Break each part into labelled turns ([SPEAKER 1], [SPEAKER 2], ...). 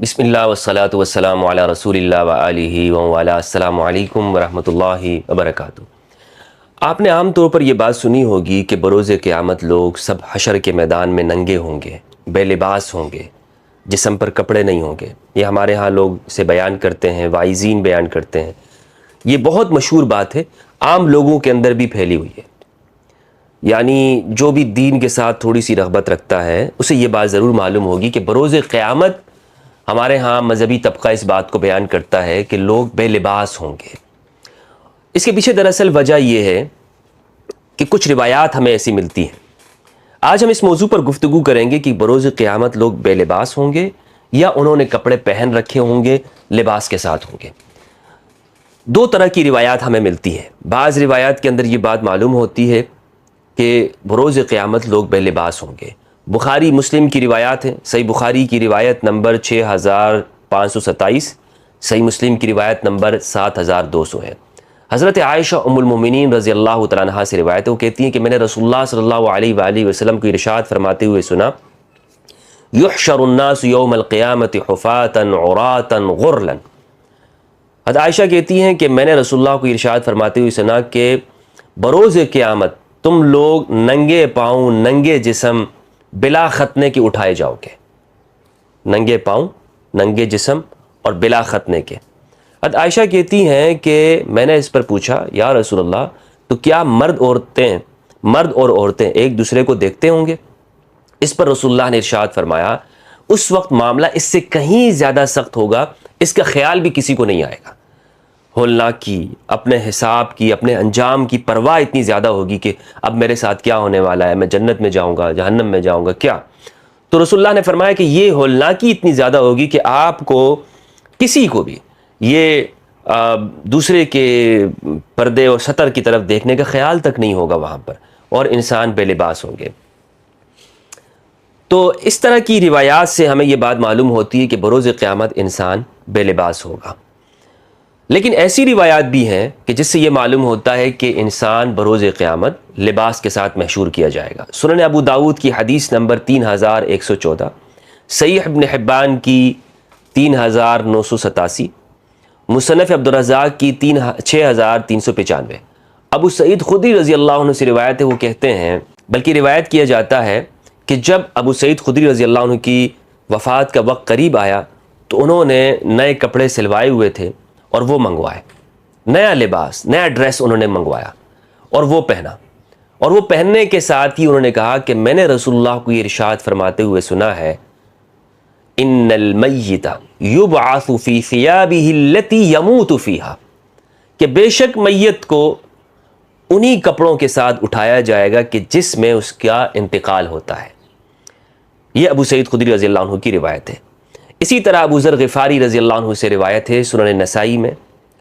[SPEAKER 1] بسم اللہ والصلاة والسلام علی رسول اللہ وآلہ وعلی السلام علیکم ورحمۃ اللہ وبرکاتہ۔ آپ نے عام طور پر یہ بات سنی ہوگی کہ بروز قیامت لوگ سب حشر کے میدان میں ننگے ہوں گے، بے لباس ہوں گے، جسم پر کپڑے نہیں ہوں گے۔ یہ ہمارے ہاں لوگ اسے بیان کرتے ہیں، واعظین بیان کرتے ہیں۔ یہ بہت مشہور بات ہے، عام لوگوں کے اندر بھی پھیلی ہوئی ہے۔ یعنی جو بھی دین کے ساتھ تھوڑی سی رغبت رکھتا ہے اسے یہ بات ضرور معلوم ہوگی کہ بروز قیامت ہمارے ہاں مذہبی طبقہ اس بات کو بیان کرتا ہے کہ لوگ بے لباس ہوں گے۔ اس کے پیچھے دراصل وجہ یہ ہے کہ کچھ روایات ہمیں ایسی ملتی ہیں۔ آج ہم اس موضوع پر گفتگو کریں گے کہ بروز قیامت لوگ بے لباس ہوں گے یا انہوں نے کپڑے پہن رکھے ہوں گے، لباس کے ساتھ ہوں گے۔ دو طرح کی روایات ہمیں ملتی ہیں۔ بعض روایات کے اندر یہ بات معلوم ہوتی ہے کہ بروز قیامت لوگ بے لباس ہوں گے۔ بخاری مسلم کی روایات ہیں۔ صحیح بخاری کی روایت نمبر 6527، صحیح مسلم کی روایت نمبر 7200 ہے۔ حضرت عائشہ ام المومنین رضی اللہ تعالیٰ عنہا سے روایت ہے، وہ کہتی ہیں کہ میں نے رسول اللہ صلی اللہ علیہ وآلہ وسلم کو ارشاد فرماتے ہوئے سنا، یحشر الناس یوم القیامت حفاتا عراتا غرلا۔ حضرت عائشہ کہتی ہیں کہ میں نے رسول اللہ کو ارشاد فرماتے ہوئے سنا کہ بروز قیامت تم لوگ ننگے پاؤں، ننگے جسم، بلا ختنے کے اٹھائے جاؤ گے۔ ننگے پاؤں، ننگے جسم اور بلا ختنے کے۔ حضرت عائشہ کہتی ہیں کہ میں نے اس پر پوچھا، یا رسول اللہ تو کیا مرد اور عورتیں ایک دوسرے کو دیکھتے ہوں گے؟ اس پر رسول اللہ نے ارشاد فرمایا، اس وقت معاملہ اس سے کہیں زیادہ سخت ہوگا، اس کا خیال بھی کسی کو نہیں آئے گا۔ ہولناک کی، اپنے حساب کی، اپنے انجام کی پرواہ اتنی زیادہ ہوگی کہ اب میرے ساتھ کیا ہونے والا ہے، میں جنت میں جاؤں گا، جہنم میں جاؤں گا، کیا؟ تو رسول اللہ نے فرمایا کہ یہ ہولناکی اتنی زیادہ ہوگی کہ آپ کو کسی کو بھی یہ دوسرے کے پردے اور سطر کی طرف دیکھنے کا خیال تک نہیں ہوگا وہاں پر، اور انسان بے لباس ہوں گے۔ تو اس طرح کی روایات سے ہمیں یہ بات معلوم ہوتی ہے کہ بروز قیامت انسان بے لباس ہوگا۔ لیکن ایسی روایات بھی ہیں کہ جس سے یہ معلوم ہوتا ہے کہ انسان بروز قیامت لباس کے ساتھ محشور کیا جائے گا۔ سنن ابو داؤد کی حدیث نمبر 3114، صحیح ابن حبان کی 3987، مصنف عبدالرزاق کی 6395۔ ابو سعید خدری رضی اللہ عنہ سے روایت ہے، وہ کہتے ہیں، بلکہ روایت کیا جاتا ہے کہ جب ابو سعید خدری رضی اللہ عنہ کی وفات کا وقت قریب آیا تو انہوں نے نئے کپڑے سلوائے ہوئے تھے اور وہ منگوائے، نیا لباس، نیا ڈریس انہوں نے منگوایا اور وہ پہنا، اور وہ پہننے کے ساتھ ہی انہوں نے کہا کہ میں نے رسول اللہ کو یہ ارشاد فرماتے ہوئے سنا ہے، ان المیت یبعث فی ثیابہ التی یموت فیہا، کہ بے شک میت کو انہی کپڑوں کے ساتھ اٹھایا جائے گا کہ جس میں اس کا انتقال ہوتا ہے۔ یہ ابو سعید خدری رضی اللہ عنہ کی روایت ہے۔ اسی طرح ابو ذر غفاری رضی اللہ عنہ سے روایت ہے، سنن نسائی میں،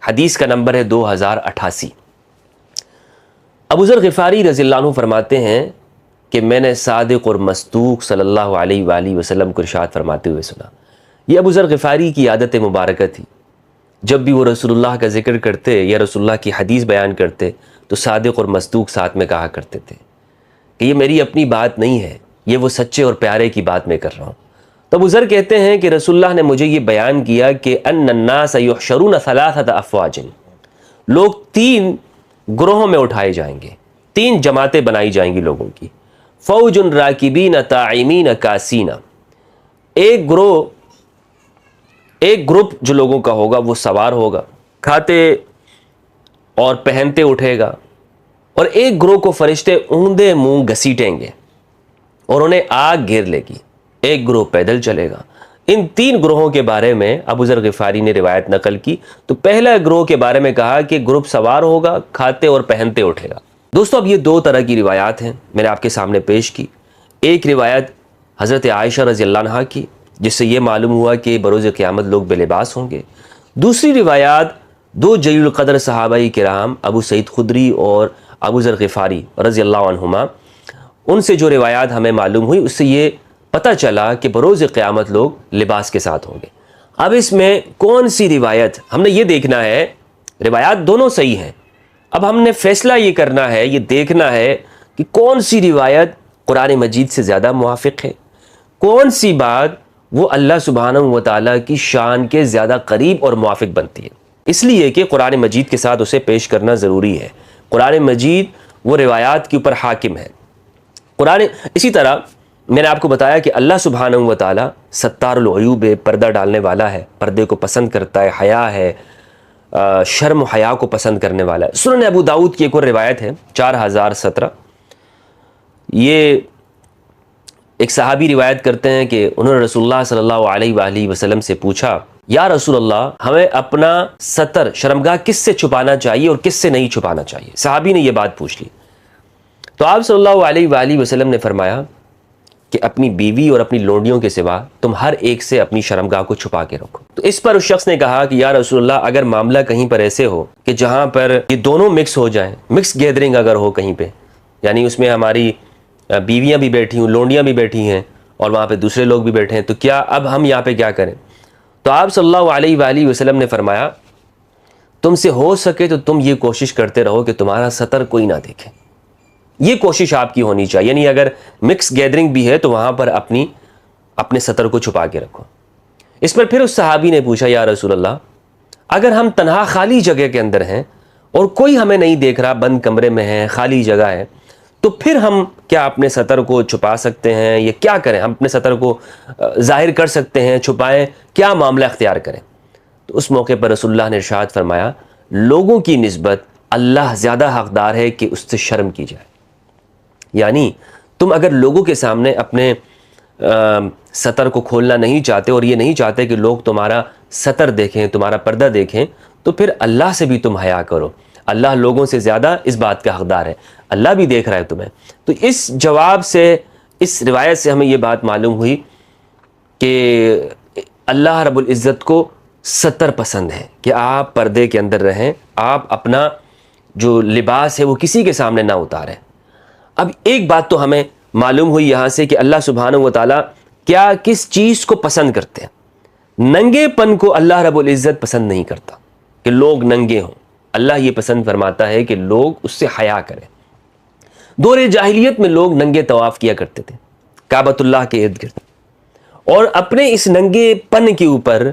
[SPEAKER 1] حدیث کا نمبر ہے 2088۔ ابو ذر غفاری رضی اللہ عنہ فرماتے ہیں کہ میں نے صادق اور مصدوق صلی اللہ علیہ وآلہ وسلم کو ارشاد فرماتے ہوئے سنا۔ یہ ابو ذر غفاری کی عادت مبارکہ تھی، جب بھی وہ رسول اللہ کا ذکر کرتے یا رسول اللہ کی حدیث بیان کرتے تو صادق اور مصدوق ساتھ میں کہا کرتے تھے کہ یہ میری اپنی بات نہیں ہے، یہ وہ سچے اور پیارے کی بات میں کر رہا ہوں۔ تو ابو ذر کہتے ہیں کہ رسول اللہ نے مجھے یہ بیان کیا کہ ان الناس یحشرون ثلاثۃ افواج، لوگ 3 گروہوں میں اٹھائے جائیں گے، 3 جماعتیں بنائی جائیں گی لوگوں کی۔ فوج راکبین طاعمین کاسین، ایک گروپ جو لوگوں کا ہوگا وہ سوار ہوگا، کھاتے اور پہنتے اٹھے گا، اور ایک گروہ کو فرشتے اوندے منہ گھسیٹیں گے اور انہیں آگ گھیر لے گی، ایک گروہ پیدل چلے گا۔ ان 3 گروہوں کے بارے میں ابو ذر غفاری نے روایت نقل کی۔ تو پہلا گروہ کے بارے میں کہا کہ گروپ سوار ہوگا، کھاتے اور پہنتے اٹھے گا۔ دوستو، اب یہ 2 طرح کی روایات ہیں، میں نے آپ کے سامنے پیش کی۔ ایک روایت حضرت عائشہ رضی اللہ عنہا کی، جس سے یہ معلوم ہوا کہ بروز قیامت لوگ بے لباس ہوں گے۔ دوسری روایات 2 جلیل القدر صحابہ کرام ابو سعید خدری اور ابو ذر غفاری رضی اللہ عنہما، ان سے جو روایات ہمیں معلوم ہوئی، اس سے یہ پتہ چلا کہ بروز قیامت لوگ لباس کے ساتھ ہوں گے۔ اب اس میں کون سی روایت، ہم نے یہ دیکھنا ہے، روایات دونوں صحیح ہیں، اب ہم نے فیصلہ یہ کرنا ہے، یہ دیکھنا ہے کہ کون سی روایت قرآن مجید سے زیادہ موافق ہے، کون سی بات وہ اللہ سبحانہ و تعالیٰ کی شان کے زیادہ قریب اور موافق بنتی ہے، اس لیے کہ قرآن مجید کے ساتھ اسے پیش کرنا ضروری ہے۔ قرآن مجید وہ روایات کے اوپر حاکم ہے۔ اسی طرح میں نے آپ کو بتایا کہ اللہ سبحانہ و تعالیٰ ستار العیوب ہے، پردہ ڈالنے والا ہے، پردے کو پسند کرتا ہے، حیا ہے، شرم و حیا کو پسند کرنے والا ہے۔ سنن ابو داؤد کی ایک اور روایت ہے 4017، یہ ایک صحابی روایت کرتے ہیں کہ انہوں نے رسول اللہ صلی اللہ علیہ وآلہ وسلم سے پوچھا، یا رسول اللہ، ہمیں اپنا ستر شرمگاہ کس سے چھپانا چاہیے اور کس سے نہیں چھپانا چاہیے؟ صحابی نے یہ بات پوچھ لی تو آپ صلی اللہ علیہ وآلہ وسلم نے فرمایا کہ اپنی بیوی اور اپنی لونڈیوں کے سوا تم ہر ایک سے اپنی شرمگاہ کو چھپا کے رکھو۔ تو اس پر اس شخص نے کہا کہ یا رسول اللہ، اگر معاملہ کہیں پر ایسے ہو کہ جہاں پر یہ دونوں مکس ہو جائیں، مکس گیدرنگ اگر ہو کہیں پہ، یعنی اس میں ہماری بیویاں بھی بیٹھی ہوں، لونڈیاں بھی بیٹھی ہیں اور وہاں پہ دوسرے لوگ بھی بیٹھے ہیں، تو کیا اب ہم یہاں پہ کیا کریں؟ تو آپ صلی اللہ علیہ وآلہ وسلم نے فرمایا، تم سے ہو سکے تو تم یہ کوشش کرتے رہو کہ تمہارا ستر کوئی نہ دیکھے، یہ کوشش آپ کی ہونی چاہیے، یعنی اگر مکس گیدرنگ بھی ہے تو وہاں پر اپنے ستر کو چھپا کے رکھو۔ اس پر پھر اس صحابی نے پوچھا، یا رسول اللہ، اگر ہم تنہا خالی جگہ کے اندر ہیں اور کوئی ہمیں نہیں دیکھ رہا، بند کمرے میں ہیں، خالی جگہ ہے، تو پھر ہم کیا اپنے ستر کو چھپا سکتے ہیں؟ یہ کیا کریں؟ ہم اپنے ستر کو ظاہر کر سکتے ہیں، چھپائیں؟ کیا معاملہ اختیار کریں؟ تو اس موقع پر رسول اللہ نے ارشاد فرمایا، لوگوں کی نسبت اللہ زیادہ حقدار ہے کہ اس سے شرم کی جائے۔ یعنی تم اگر لوگوں کے سامنے اپنے ستر کو کھولنا نہیں چاہتے اور یہ نہیں چاہتے کہ لوگ تمہارا ستر دیکھیں، تمہارا پردہ دیکھیں، تو پھر اللہ سے بھی تم حیا کرو۔ اللہ لوگوں سے زیادہ اس بات کا حقدار ہے، اللہ بھی دیکھ رہا ہے تمہیں۔ تو اس جواب سے، اس روایت سے ہمیں یہ بات معلوم ہوئی کہ اللہ رب العزت کو ستر پسند ہے کہ آپ پردے کے اندر رہیں، آپ اپنا جو لباس ہے وہ کسی کے سامنے نہ اتاریں۔ اب ایک بات تو ہمیں معلوم ہوئی یہاں سے کہ اللہ سبحانہ و تعالیٰ کیا کس چیز کو پسند کرتے ہیں۔ ننگے پن کو اللہ رب العزت پسند نہیں کرتا کہ لوگ ننگے ہوں، اللہ یہ پسند فرماتا ہے کہ لوگ اس سے حیا کریں۔ دور جاہلیت میں لوگ ننگے طواف کیا کرتے تھے کعبۃ اللہ کے ارد گرد، اور اپنے اس ننگے پن کے اوپر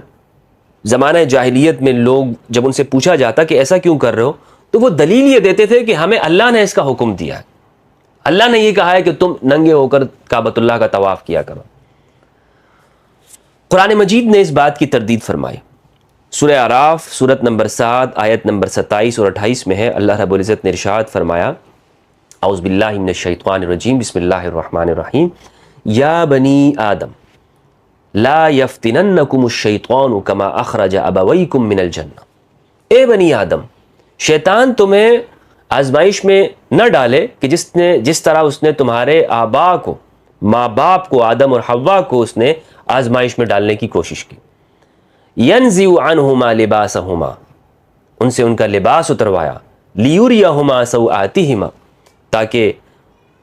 [SPEAKER 1] زمانہ جاہلیت میں لوگ جب ان سے پوچھا جاتا کہ ایسا کیوں کر رہے ہو، تو وہ دلیل یہ دیتے تھے کہ ہمیں اللہ نے اس کا حکم دیا ہے، اللہ نے یہ کہا ہے کہ تم ننگے ہو کر کعبۃ اللہ کا طواف کیا کرو۔ قرآن مجید نے اس بات کی تردید فرمائی۔ سورہ اعراف سورت نمبر 7 آیت نمبر 27 اور 28 میں ہے، اللہ رب العزت نے ارشاد فرمایا، اعوذ باللہ من الشیطان الرجیم، بسم اللہ الرحمن الرحیم، یا بنی آدم لا یفتننکم الشیطان کما اخرج ابویکم من الجنہ۔ اے بنی آدم، شیطان تمہیں آزمائش میں نہ ڈالے کہ جس طرح اس نے تمہارے آبا کو، ماں باپ کو، آدم اور حوا کو اس نے آزمائش میں ڈالنے کی کوشش کی۔ ینزع عنہما لباسہما، ان سے ان کا لباس اتروایا، لیریہما سوآتہما، تاکہ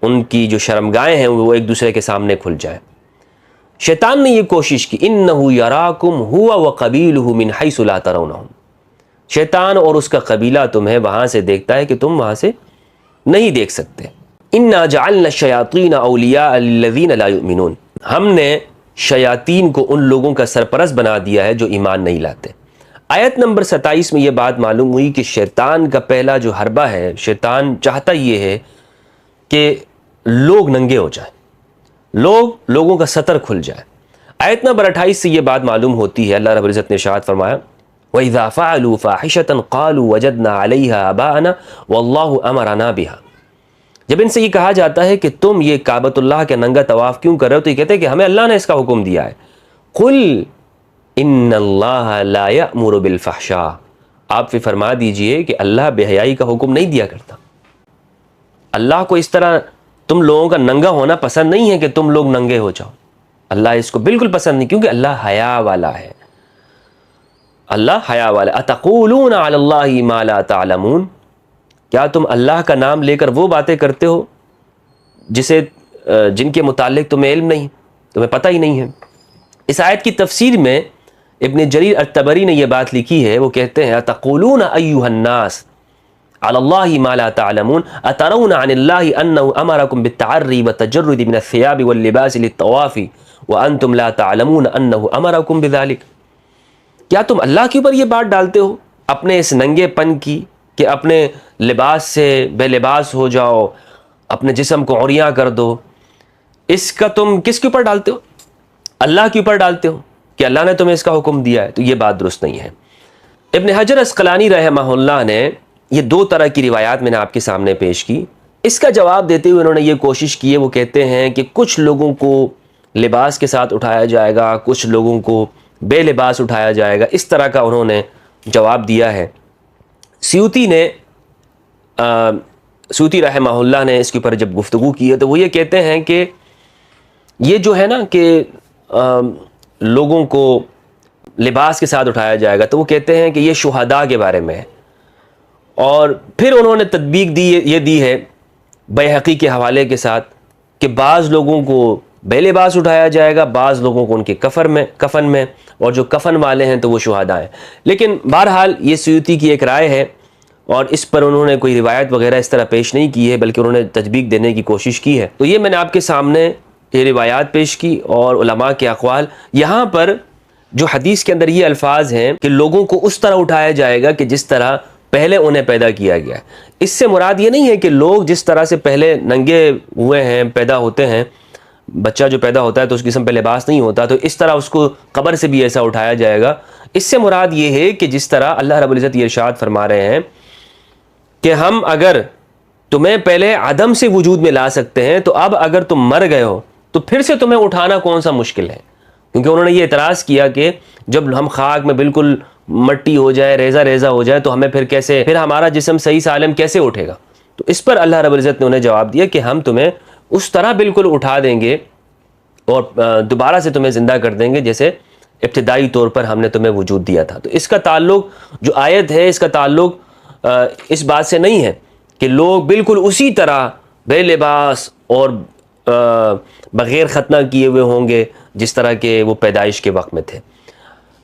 [SPEAKER 1] ان کی جو شرمگاہیں ہیں وہ ایک دوسرے کے سامنے کھل جائیں۔ شیطان نے یہ کوشش کی، انہ یراکم ہو وقبیلہ من حیث لا ترونہم، شیطان اور اس کا قبیلہ تمہیں وہاں سے دیکھتا ہے کہ تم وہاں سے نہیں دیکھ سکتے۔ انا جعلنا الشیاطین اولیاء للذین لا یؤمنون، ہم نے شیاطین کو ان لوگوں کا سرپرست بنا دیا ہے جو ایمان نہیں لاتے۔ آیت نمبر 27 میں یہ بات معلوم ہوئی کہ شیطان کا پہلا جو حربہ ہے، شیطان چاہتا یہ ہے کہ لوگ ننگے ہو جائیں، لوگوں کا ستر کھل جائے۔ آیت نمبر 28 سے یہ بات معلوم ہوتی ہے، اللہ رب العزت نے ارشاد فرمایا، وَإِذَا فَعَلُوا فَاحِشَةً قَالُوا وَجَدْنَا عَلَيْهَا آبَاءَنَا وَاللَّهُ أَمَرَنَا بِهَا۔ جب ان سے یہ کہا جاتا ہے کہ تم یہ کعبۃ اللہ کے ننگا طواف کیوں کر رہے ہو، تو یہ کہتے ہیں کہ ہمیں اللہ نے اس کا حکم دیا ہے۔ قُلْ إِنَّ اللَّهَ لَا يَأْمُرُ بِالْفَحْشَاءِ، آپ بھی فرما دیجئے کہ اللہ بے حیائی کا حکم نہیں دیا کرتا۔ اللہ کو اس طرح تم لوگوں کا ننگا ہونا پسند نہیں ہے کہ تم لوگ ننگے ہو جاؤ، اللہ اس کو بالکل پسند نہیں، کیونکہ اللہ حیا والا ہے، اللہ حیا والا۔ اتقولون علی اللہ ما لا تعلمون، کیا تم اللہ کا نام لے کر وہ باتیں کرتے ہو جن کے متعلق تمہیں علم نہیں، تمہیں پتہ ہی نہیں ہے۔ اس آیت کی تفسیر میں ابن جریر الطبری نے یہ بات لکھی ہے، وہ کہتے ہیں اتقولون ایھا الناس علی اللہ ما لا تعلمون اترون عن اللہ انہ امرکم بالتعری والتجرد من الثیاب واللباس للطواف وَأَنْتُمْ لَا تَعْلَمُونَ أَنَّهُ أَمَرَكُمْ بِذَلِكَ، کیا تم اللہ کے اوپر یہ بات ڈالتے ہو اپنے اس ننگے پن کی کہ اپنے لباس سے بے لباس ہو جاؤ، اپنے جسم کو عریاں کر دو، اس کا تم کس کے اوپر ڈالتے ہو؟ اللہ کے اوپر ڈالتے ہو کہ اللہ نے تمہیں اس کا حکم دیا ہے؟ تو یہ بات درست نہیں ہے۔ ابن حجر عسقلانی رحمہ اللہ نے یہ دو طرح کی روایات میں نے آپ کے سامنے پیش کی، اس کا جواب دیتے ہوئے انہوں نے یہ کوشش کی ہے، وہ کہتے ہیں کہ کچھ لوگوں کو لباس کے ساتھ اٹھایا جائے گا، کچھ لوگوں کو بے لباس اٹھایا جائے گا، اس طرح کا انہوں نے جواب دیا ہے۔ سیوطی رحمہ اللہ نے اس کے اوپر جب گفتگو کی ہے تو وہ یہ کہتے ہیں کہ یہ جو ہے نا کہ لوگوں کو لباس کے ساتھ اٹھایا جائے گا، تو وہ کہتے ہیں کہ یہ شہداء کے بارے میں ہے، اور پھر انہوں نے تطبیق یہ دی ہے بیہقی کے حوالے کے ساتھ کہ بعض لوگوں کو بے لباس اٹھایا جائے گا، بعض لوگوں کو ان کے کفن میں، اور جو کفن والے ہیں تو وہ شہداء ہیں۔ لیکن بہرحال یہ سیوطی کی ایک رائے ہے، اور اس پر انہوں نے کوئی روایت وغیرہ اس طرح پیش نہیں کی ہے، بلکہ انہوں نے تطبیق دینے کی کوشش کی ہے۔ تو یہ میں نے آپ کے سامنے یہ روایات پیش کی اور علماء کے اقوال۔ یہاں پر جو حدیث کے اندر یہ الفاظ ہیں کہ لوگوں کو اس طرح اٹھایا جائے گا کہ جس طرح پہلے انہیں پیدا کیا گیا ہے، اس سے مراد یہ نہیں ہے کہ لوگ جس طرح سے پہلے ننگے ہوئے ہیں، پیدا ہوتے ہیں، بچہ جو پیدا ہوتا ہے تو اس جسم پہ لباس نہیں ہوتا، تو اس طرح اس کو قبر سے بھی ایسا اٹھایا جائے گا۔ اس سے مراد یہ ہے کہ جس طرح اللہ رب العزت یہ ارشاد فرما رہے ہیں کہ ہم اگر تمہیں پہلے عدم سے وجود میں لا سکتے ہیں، تو اب اگر تم مر گئے ہو تو پھر سے تمہیں اٹھانا کون سا مشکل ہے؟ کیونکہ انہوں نے یہ اعتراض کیا کہ جب ہم خاک میں بالکل مٹی ہو جائے، ریزہ ریزہ ہو جائے، تو ہمیں پھر ہمارا جسم صحیح سالم کیسے اٹھے گا؟ تو اس پر اللہ رب العزت نے انہیں جواب دیا کہ ہم تمہیں اس طرح بالکل اٹھا دیں گے اور دوبارہ سے تمہیں زندہ کر دیں گے جیسے ابتدائی طور پر ہم نے تمہیں وجود دیا تھا۔ تو اس کا تعلق جو آیت ہے، اس کا تعلق اس بات سے نہیں ہے کہ لوگ بالکل اسی طرح بے لباس اور بغیر ختنہ کیے ہوئے ہوں گے جس طرح کے وہ پیدائش کے وقت میں تھے۔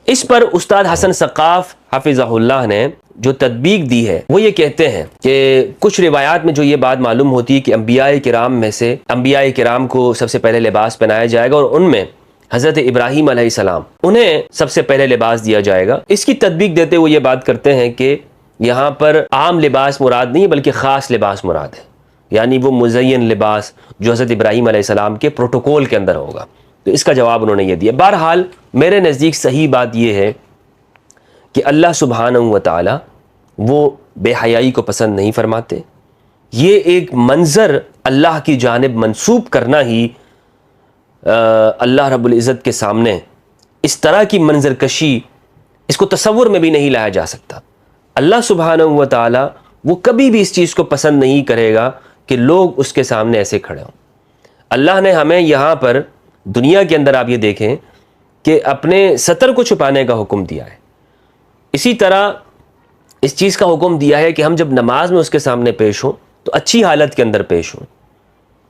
[SPEAKER 1] اس پر استاد حسن سقاف حفظہ اللہ نے جو تطبیق دی ہے وہ یہ کہتے ہیں کہ کچھ روایات میں جو یہ بات معلوم ہوتی ہے کہ انبیاء کرام میں سے انبیاء کرام کو سب سے پہلے لباس پہنایا جائے گا، اور ان میں حضرت ابراہیم علیہ السلام انہیں سب سے پہلے لباس دیا جائے گا۔ اس کی تطبیق دیتے ہوئے یہ بات کرتے ہیں کہ یہاں پر عام لباس مراد نہیں بلکہ خاص لباس مراد ہے، یعنی وہ مزین لباس جو حضرت ابراہیم علیہ السلام کے پروٹوکول کے اندر ہوگا۔ تو اس کا جواب انہوں نے یہ دیا۔ بہرحال میرے نزدیک صحیح بات یہ ہے کہ اللہ سبحانہ و تعالی وہ بے حیائی کو پسند نہیں فرماتے۔ یہ ایک منظر اللہ کی جانب منسوب کرنا ہی اللہ رب العزت کے سامنے اس طرح کی منظر کشی، اس کو تصور میں بھی نہیں لایا جا سکتا۔ اللہ سبحانہ و تعالی وہ کبھی بھی اس چیز کو پسند نہیں کرے گا کہ لوگ اس کے سامنے ایسے کھڑے ہوں۔ اللہ نے ہمیں یہاں پر دنیا کے اندر آپ یہ دیکھیں کہ اپنے ستر کو چھپانے کا حکم دیا ہے، اسی طرح اس چیز کا حکم دیا ہے کہ ہم جب نماز میں اس کے سامنے پیش ہوں تو اچھی حالت کے اندر پیش ہوں،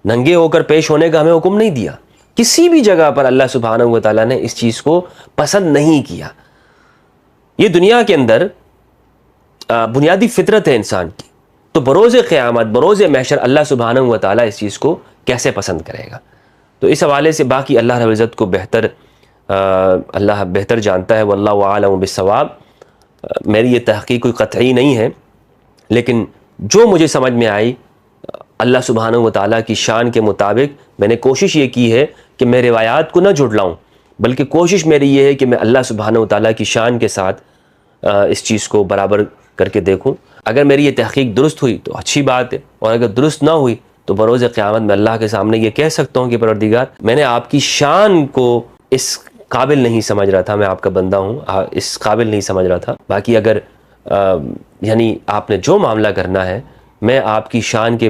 [SPEAKER 1] ننگے ہو کر پیش ہونے کا ہمیں حکم نہیں دیا۔ کسی بھی جگہ پر اللہ سبحانہ و تعالیٰ نے اس چیز کو پسند نہیں کیا۔ یہ دنیا کے اندر بنیادی فطرت ہے انسان کی، تو بروز قیامت، بروز محشر اللہ سبحانہ و تعالیٰ اس چیز کو کیسے پسند کرے گا؟ تو اس حوالے سے باقی اللہ رب العزت کو اللہ بہتر جانتا ہے، واللہ اعلم بالصواب۔ میری یہ تحقیق کوئی قطعی نہیں ہے، لیکن جو مجھے سمجھ میں آئی اللہ سبحانہ و تعالیٰ کی شان کے مطابق میں نے کوشش یہ کی ہے کہ میں روایات کو نہ جھٹلاؤں، بلکہ کوشش میری یہ ہے کہ میں اللہ سبحانہ و تعالیٰ کی شان کے ساتھ اس چیز کو برابر کر کے دیکھوں۔ اگر میری یہ تحقیق درست ہوئی تو اچھی بات ہے، اور اگر درست نہ ہوئی تو بروز قیامت میں اللہ کے سامنے یہ کہہ سکتا ہوں کہ پروردگار، میں نے آپ کی شان کو اس قابل نہیں سمجھ رہا تھا، میں آپ کا بندہ ہوں، اس قابل نہیں سمجھ رہا تھا۔ باقی اگر یعنی آپ نے جو معاملہ کرنا ہے، میں آپ کی شان کے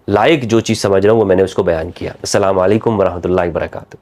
[SPEAKER 1] لائق جو چیز سمجھ رہا ہوں وہ میں نے اس کو بیان کیا۔ السلام علیکم ورحمۃ اللہ وبرکاتہ۔